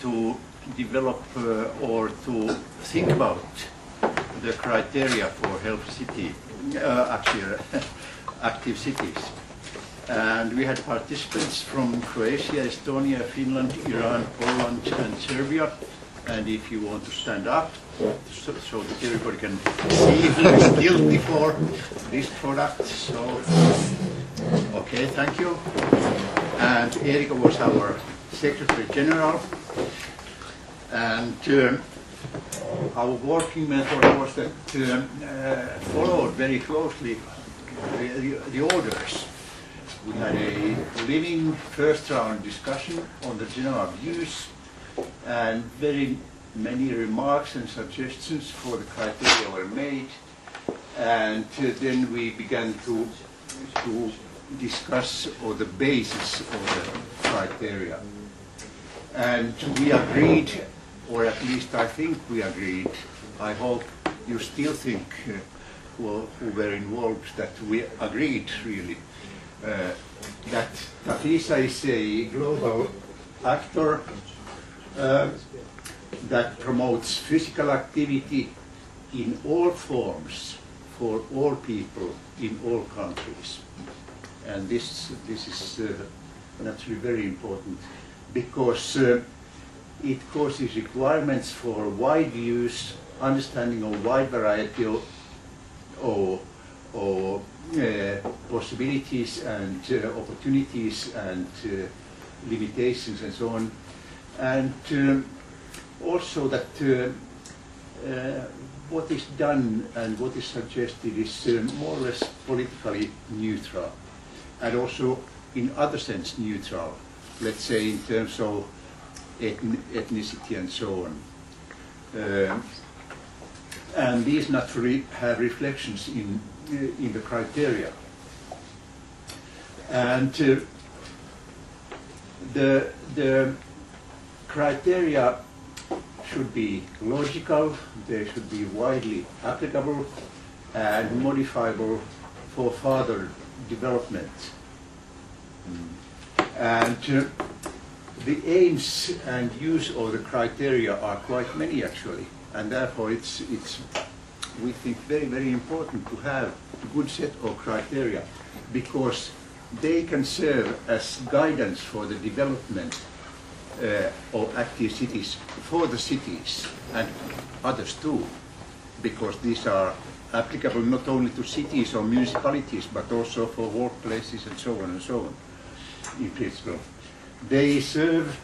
to develop or to think about the criteria for healthy city, actually active cities. And we had participants from Croatia, Estonia, Finland, Iran, Poland and Serbia. And if you want to stand up so that everybody can see who is guilty for this product. So, okay, thank you. And Erika was our Secretary General. And our working method was that followed very closely the orders. We had a living first round discussion on the general views and very many remarks and suggestions for the criteria were made. And then we began to discuss the basis of the criteria. And we agreed, or at least I think we agreed, I hope you still think, who were involved, that we agreed really, that TAFISA is a global actor that promotes physical activity in all forms for all people in all countries. And this is naturally very important, because it causes requirements for wide use, understanding of wide variety of possibilities and opportunities and limitations and so on. And also that what is done and what is suggested is more or less politically neutral, and also in other sense neutral, let's say in terms of ethnicity and so on. And these naturally have reflections in the criteria. And the criteria should be logical, they should be widely applicable and modifiable for further development. And the aims and use of the criteria are quite many actually, and therefore it's we think very, very important to have a good set of criteria, because they can serve as guidance for the development of active cities for the cities and others too, because these are applicable not only to cities or municipalities but also for workplaces and so on and so on in principle. They serve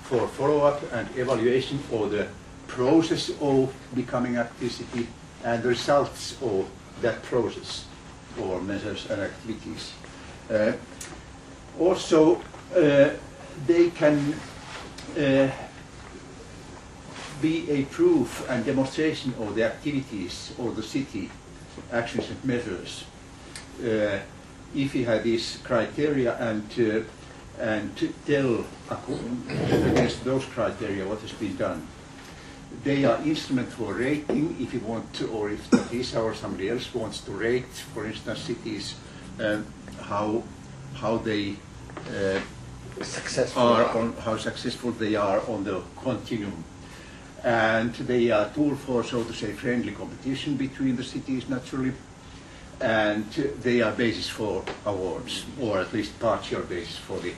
for follow-up and evaluation of the process of becoming active city and the results of that process or measures and activities. Also, they can be a proof and demonstration of the activities of the city, actions and measures. If you have these criteria and tell against those criteria what has been done. They are instrument for rating if you want to, or if TAFISA or somebody else wants to rate, for instance, cities, how they how successful they are on the continuum. And they are a tool for, so to say, friendly competition between the cities naturally. And they are basis for awards, or at least partial basis for the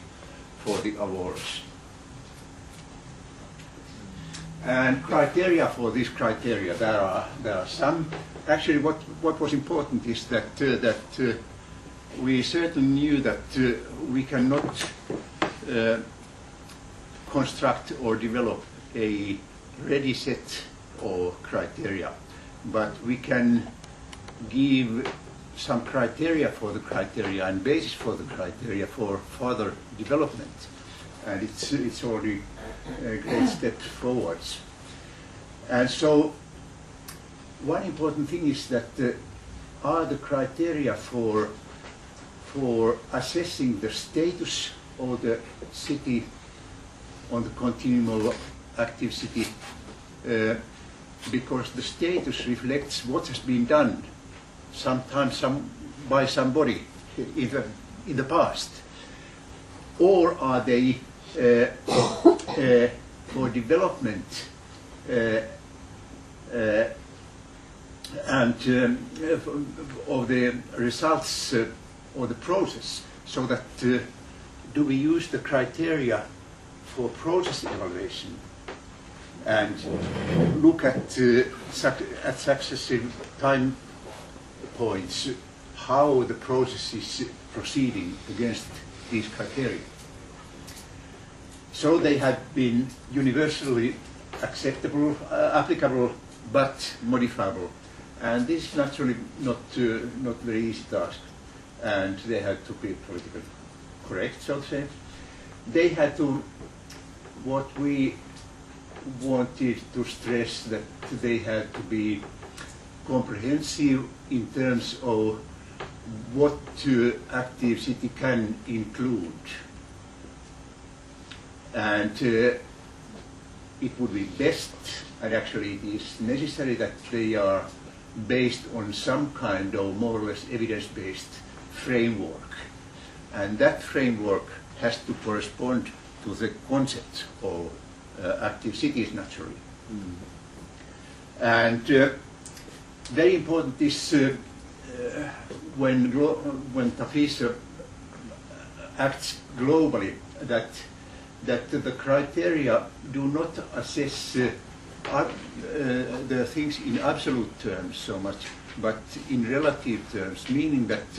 awards. And criteria for these criteria, there are some. Actually, what was important is that we certainly knew that we cannot construct or develop a ready set of criteria, but we can give some criteria for the criteria and basis for the criteria for further development, and it's already a great step forwards. And so one important thing is that are the criteria for assessing the status of the city on the continuum of active city, because the status reflects what has been done sometimes by somebody in the past, or are they for development and of the results or the process, so that do we use the criteria for process evaluation and look at successive time points how the process is proceeding against these criteria. So they have been universally acceptable, applicable, but modifiable. And this is naturally not very easy task. And they had to be politically correct, so to say. They had to, what we wanted to stress, that they had to be comprehensive in terms of what active city can include. And it would be best, and actually it is necessary, that they are based on some kind of more or less evidence-based framework. And that framework has to correspond to the concept of active cities, naturally. And very important is when TAFIS acts globally, that the criteria do not assess the things in absolute terms so much, but in relative terms, meaning that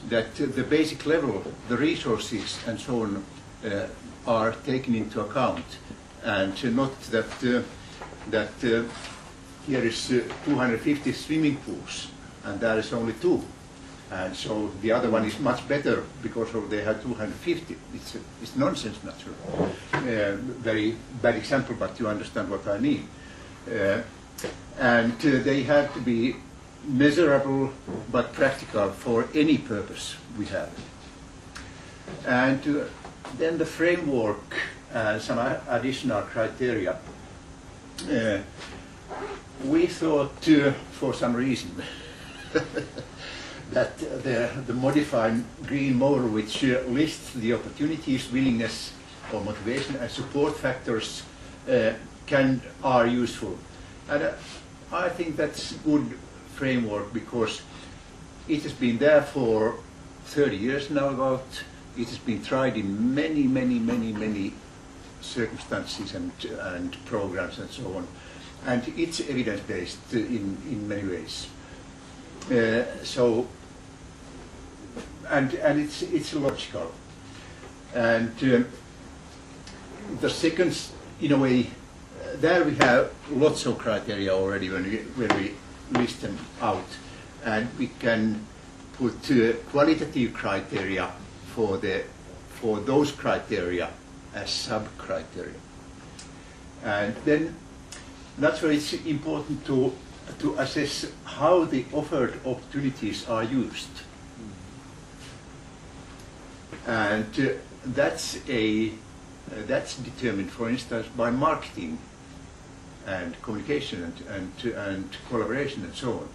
the basic level, the resources and so on, are taken into account, and not that here is 250 swimming pools and there is only 2. And so the other one is much better because they have 250. It's nonsense, naturally. Very bad example, but you understand what I mean. And they have to be measurable but practical for any purpose we have. And then the framework and some additional criteria. We thought, for some reason, that the modified green model, which lists the opportunities, willingness or motivation and support factors, are useful. And I think that's good framework, because it has been there for 30 years now about. It has been tried in many circumstances and programs and so on. And it's evidence-based in many ways. And it's logical. And the second, in a way, there we have lots of criteria already when we list them out, and we can put qualitative criteria for those criteria as sub-criteria. And then naturally it's important to assess how the offered opportunities are used. And that's determined, for instance, by marketing and communication and collaboration and so on.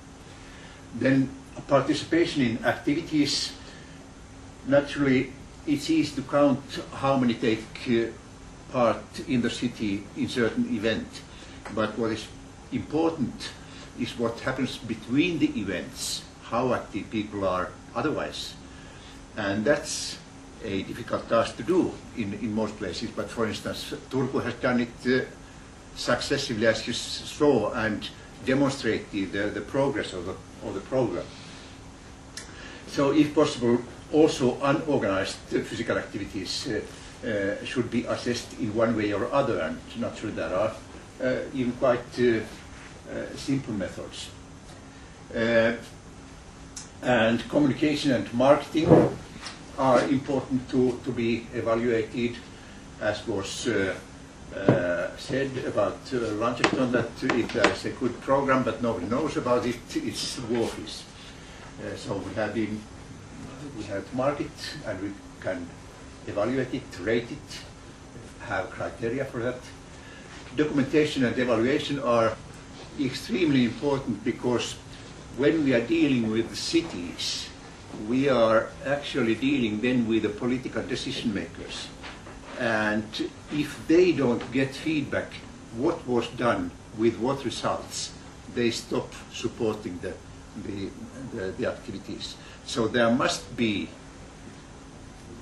Then participation in activities, naturally it's easy to count how many take part in the city in certain event, but what is important is what happens between the events, how active people are otherwise. And that's a difficult task to do in most places, but for instance Turku has done it successively, as you saw, and demonstrated the progress of the program. So if possible, also unorganized physical activities should be assessed in one way or other, and naturally there are even quite simple methods. And communication and marketing are important to be evaluated, as was said about Luncheon, that if there is a good program but nobody knows about it, it's worthless. So we have to market, and we can evaluate it, rate it, have criteria for that. Documentation and evaluation are extremely important, because when we are dealing with cities, we are actually dealing then with the political decision makers. And if they don't get feedback, what was done with what results, they stop supporting the activities. So there must be,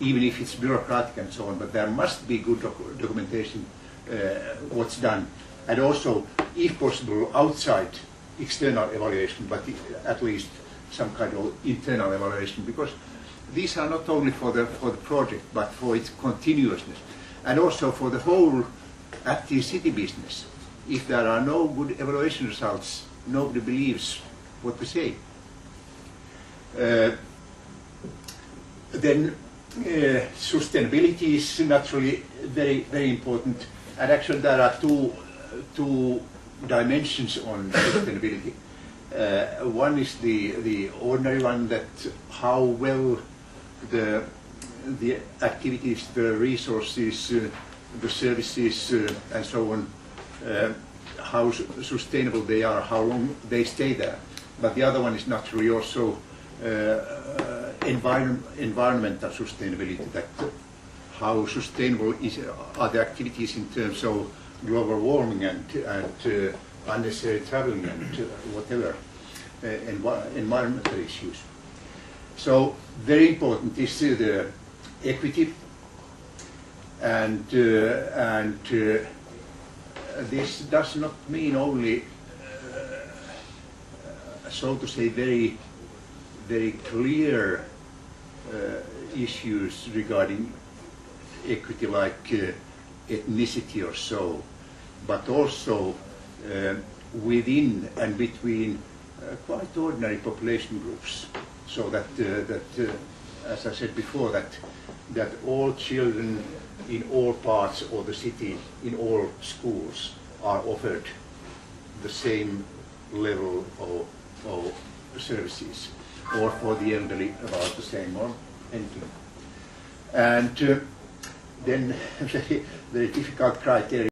even if it's bureaucratic and so on, but there must be good documentation what's done, and also, if possible, outside external evaluation, but at least some kind of internal evaluation, because these are not only for the project, but for its continuousness, and also for the whole active city business. If there are no good evaluation results, nobody believes what we say. Then sustainability is naturally very important, and actually there are two dimensions on sustainability. One is the ordinary one, that how well the activities, the resources, the services, and so on, how sustainable they are, how long they stay there. But the other one is naturally also environmental sustainability, that how sustainable are the activities in terms of global warming and unnecessary traveling and whatever environmental issues. So very important is the equity, and this does not mean only, so to say, very clear issues regarding equity, like ethnicity or so, but also within and between quite ordinary population groups, so that as I said before, that all children in all parts of the city, in all schools, are offered the same level of services, or for the elderly about the same, or anything. And then very difficult criteria